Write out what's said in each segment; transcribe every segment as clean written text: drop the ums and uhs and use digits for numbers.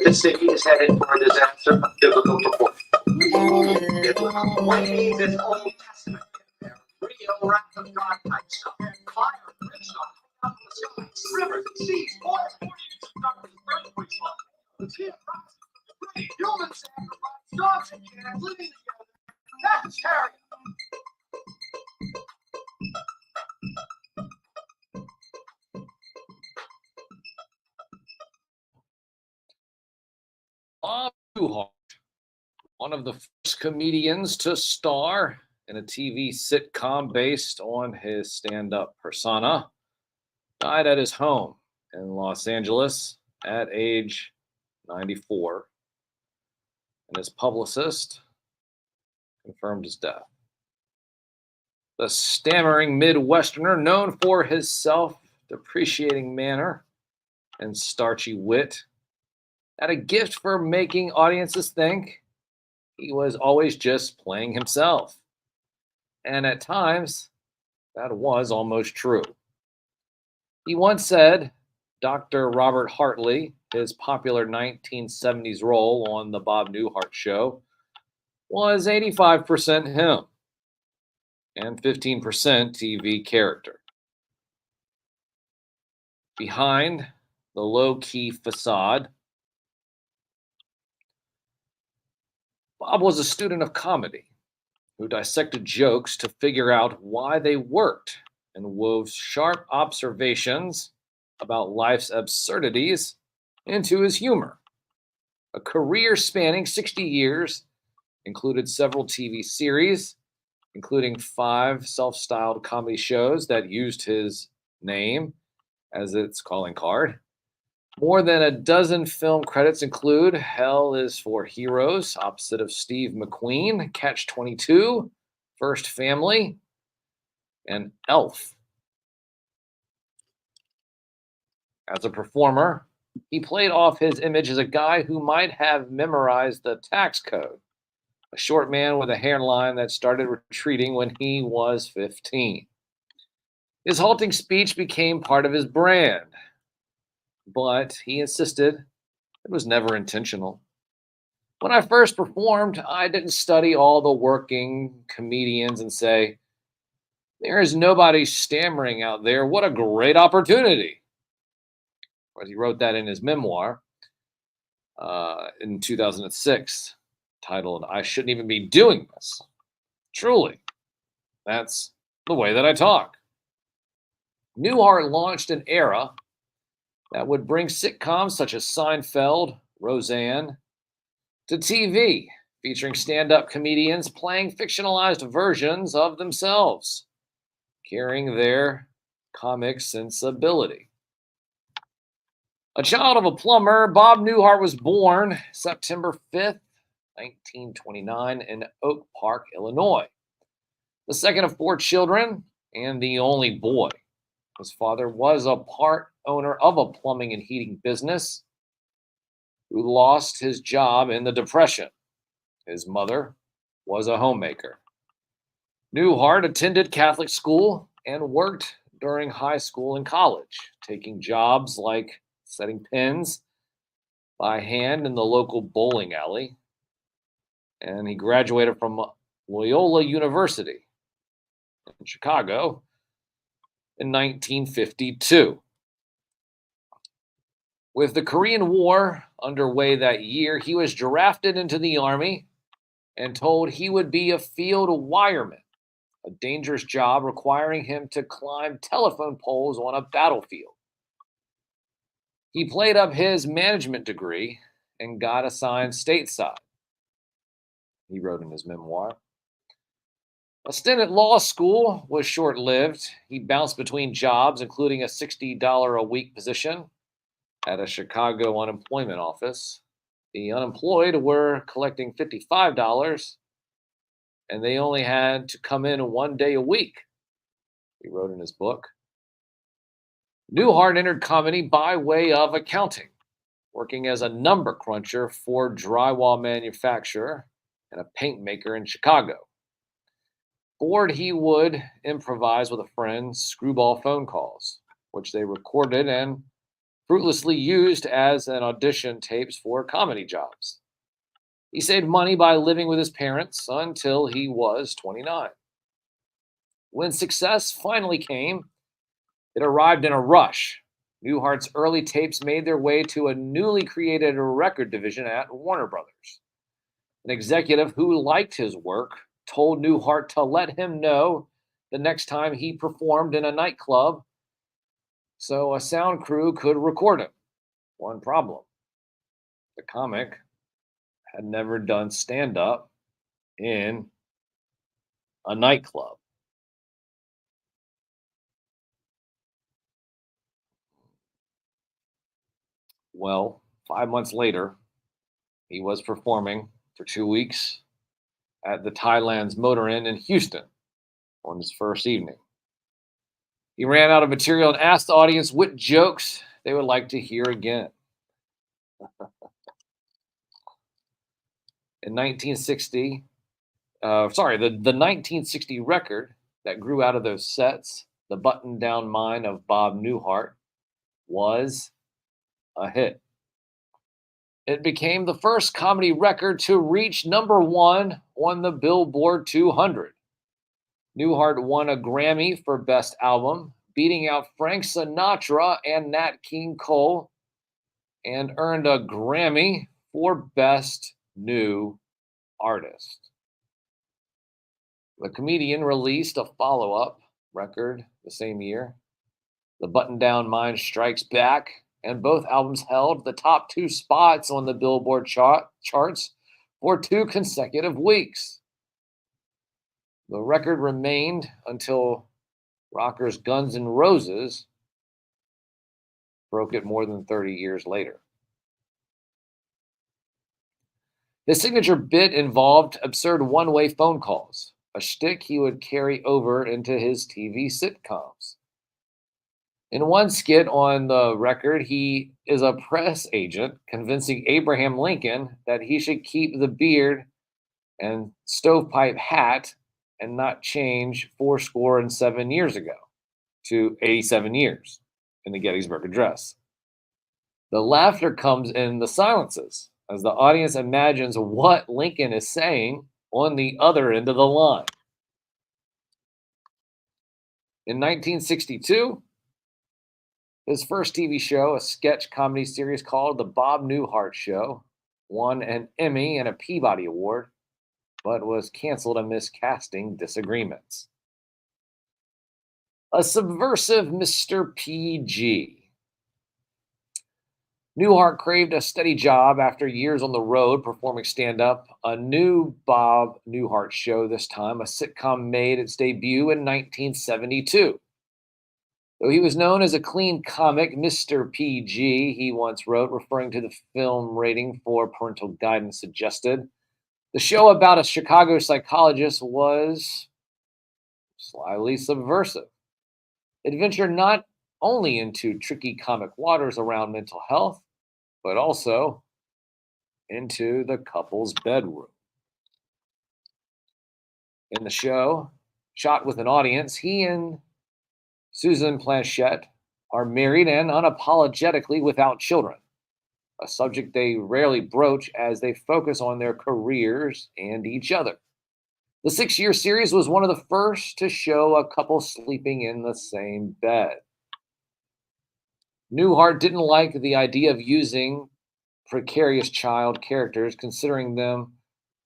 The city is headed for a disaster of biblical proportions. What means it's Old Testament in there. Real wrath of God type stuff. Fire, brimstone, up in the sky, rivers and seas, oil, 40 inches of darkness, earthquakes, volcanoes, human sacrifice, dogs and cats living together. That's terror. Bob Newhart, one of the first comedians to star in a TV sitcom based on his stand-up persona, died at his home in Los Angeles at age 94, and his publicist confirmed his death. The stammering Midwesterner, known for his self-depreciating manner and starchy wit, had a gift for making audiences think he was always just playing himself. And at times, that was almost true. He once said Dr. Robert Hartley, his popular 1970s role on The Bob Newhart Show, was 85% him and 15% TV character. Behind the low-key facade, Bob was a student of comedy who dissected jokes to figure out why they worked and wove sharp observations about life's absurdities into his humor. A career spanning 60 years included several TV series, including 5 self-styled comedy shows that used his name as its calling card. More than a dozen film credits include Hell is for Heroes, opposite of Steve McQueen, Catch-22, First Family, and Elf. As a performer, he played off his image as a guy who might have memorized the tax code, a short man with a hairline that started retreating when he was 15. His halting speech became part of his brand, but he insisted it was never intentional. When I first performed, I didn't study all the working comedians and say, there is nobody stammering out there. What a great opportunity. As he wrote that in his memoir in 2006, titled, I Shouldn't Even Be Doing This. Truly, that's the way that I talk. Newhart launched an era that would bring sitcoms such as Seinfeld, Roseanne, to TV, featuring stand-up comedians playing fictionalized versions of themselves, carrying their comic sensibility. A child of a plumber, Bob Newhart was born September 5th, 1929, in Oak Park, Illinois. The second of 4 children and the only boy. His father was a part owner of a plumbing and heating business who lost his job in the Depression. His mother was a homemaker. Newhart attended Catholic school and worked during high school and college, taking jobs like setting pins by hand in the local bowling alley. And he graduated from Loyola University in Chicago in 1952. With the Korean War underway that year, he was drafted into the Army and told he would be a field wireman, a dangerous job requiring him to climb telephone poles on a battlefield. He played up his management degree and got assigned stateside, he wrote in his memoir. A stint at law school was short-lived. He bounced between jobs, including a $60 a week position at a Chicago unemployment office. The unemployed were collecting $55, and they only had to come in 1 day a week, he wrote in his book. Newhart entered comedy by way of accounting, working as a number cruncher for a drywall manufacturer and a paint maker in Chicago. Bored, he would improvise with a friend screwball phone calls, which they recorded and fruitlessly used as an audition tapes for comedy jobs. He saved money by living with his parents until he was 29. When success finally came, it arrived in a rush. Newhart's early tapes made their way to a newly created record division at Warner Brothers. An executive who liked his work told Newhart to let him know the next time he performed in a nightclub so a sound crew could record him. One problem: the comic had never done stand up in a nightclub. Well, 5 months later, he was performing for 2 weeks at the Thailand's Motor Inn in Houston on his first evening. He ran out of material and asked the audience what jokes they would like to hear again. In 1960, the 1960 record that grew out of those sets, The Button Down Mind of Bob Newhart, was a hit. It became the first comedy record to reach #1 on the Billboard 200. Newhart won a Grammy for Best Album, beating out Frank Sinatra and Nat King Cole, and earned a Grammy for Best New Artist. The comedian released a follow-up record the same year, The Button Down Mind Strikes Back, and both albums held the top 2 spots on the Billboard charts for 2 consecutive weeks. The record remained until rockers Guns N' Roses broke it more than 30 years later. His signature bit involved absurd one-way phone calls, a shtick he would carry over into his TV sitcoms. In one skit on the record, he is a press agent convincing Abraham Lincoln that he should keep the beard and stovepipe hat and not change 87 years ago to 87 years in the Gettysburg Address. The laughter comes in the silences as the audience imagines what Lincoln is saying on the other end of the line. In 1962, his first TV show, a sketch comedy series called The Bob Newhart Show, won an Emmy and a Peabody Award, but was canceled amidst casting disagreements. A subversive Mr. PG. Newhart craved a steady job after years on the road performing stand-up. A new Bob Newhart Show this time, a sitcom, made its debut in 1972. Though he was known as a clean comic, Mr. PG, he once wrote, referring to the film rating for parental guidance suggested. The show about a Chicago psychologist was slyly subversive. It ventured not only into tricky comic waters around mental health, but also into the couple's bedroom. In the show, shot with an audience, he and Susan Planchette are married and unapologetically without children, a subject they rarely broach as they focus on their careers and each other. The 6-year series was one of the first to show a couple sleeping in the same bed. Newhart didn't like the idea of using precarious child characters, considering them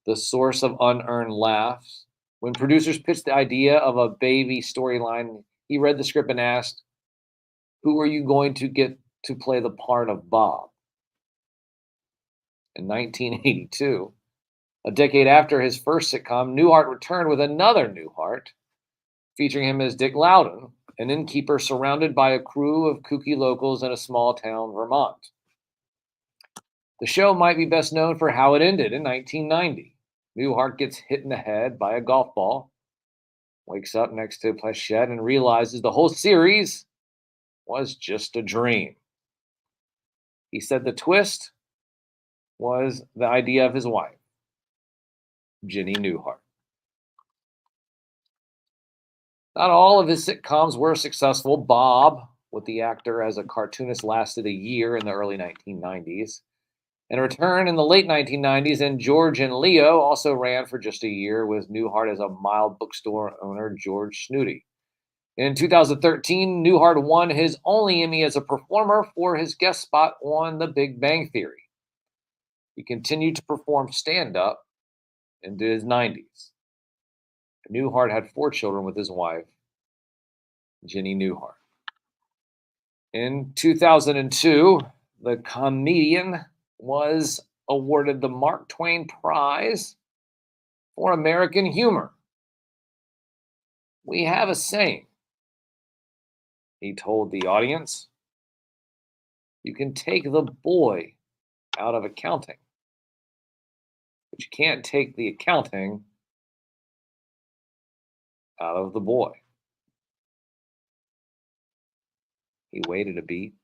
the source of unearned laughs. When producers pitched the idea of a baby storyline, he read the script and asked, "Who are you going to get to play the part of Bob?" In 1982, a decade after his first sitcom, Newhart returned with another Newhart, featuring him as Dick Loudon, an innkeeper surrounded by a crew of kooky locals in a small town, Vermont. The show might be best known for how it ended in 1990. Newhart gets hit in the head by a golf ball, wakes up next to Plachette, and realizes the whole series was just a dream. He said the twist was the idea of his wife, Ginny Newhart. Not all of his sitcoms were successful. Bob with the actor as a cartoonist lasted a year in the early 1990s, and returned in the late 1990s. And George and Leo also ran for just a year with Newhart as a mild bookstore owner, George Snooty. In 2013, Newhart won his only Emmy as a performer for his guest spot on The Big Bang Theory. He continued to perform stand-up into his 90s. Newhart had 4 children with his wife, Jenny Newhart. In 2002, the comedian was awarded the Mark Twain Prize for American humor. "We have a saying," he told the audience. "You can take the boy out of accounting, but you can't take the accounting out of the boy." He waited a beat.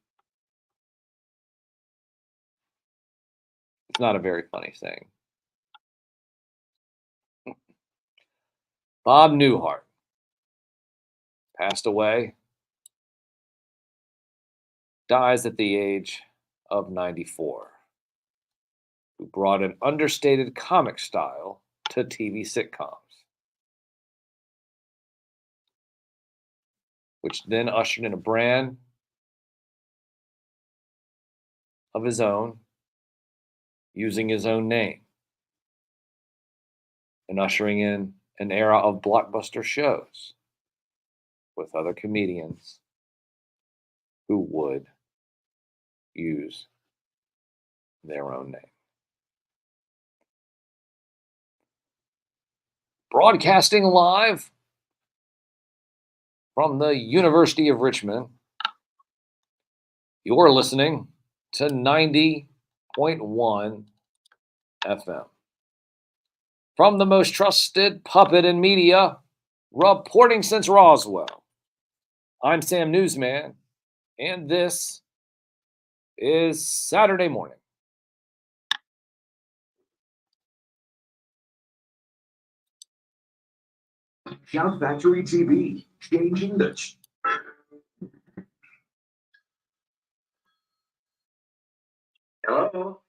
It's not a very funny saying. Bob Newhart passed away, dies at the age of 94, who brought an understated comic style to TV sitcoms, which then ushered in a brand of his own, using his own name, and ushering in an era of blockbuster shows with other comedians who would use their own name. Broadcasting live from the University of Richmond, you're listening to 90.1 FM. From the most trusted puppet in media, reporting since Roswell, I'm Sam Newsman, and this is Saturday Morning. Shout Factory TV, changing the... Hello?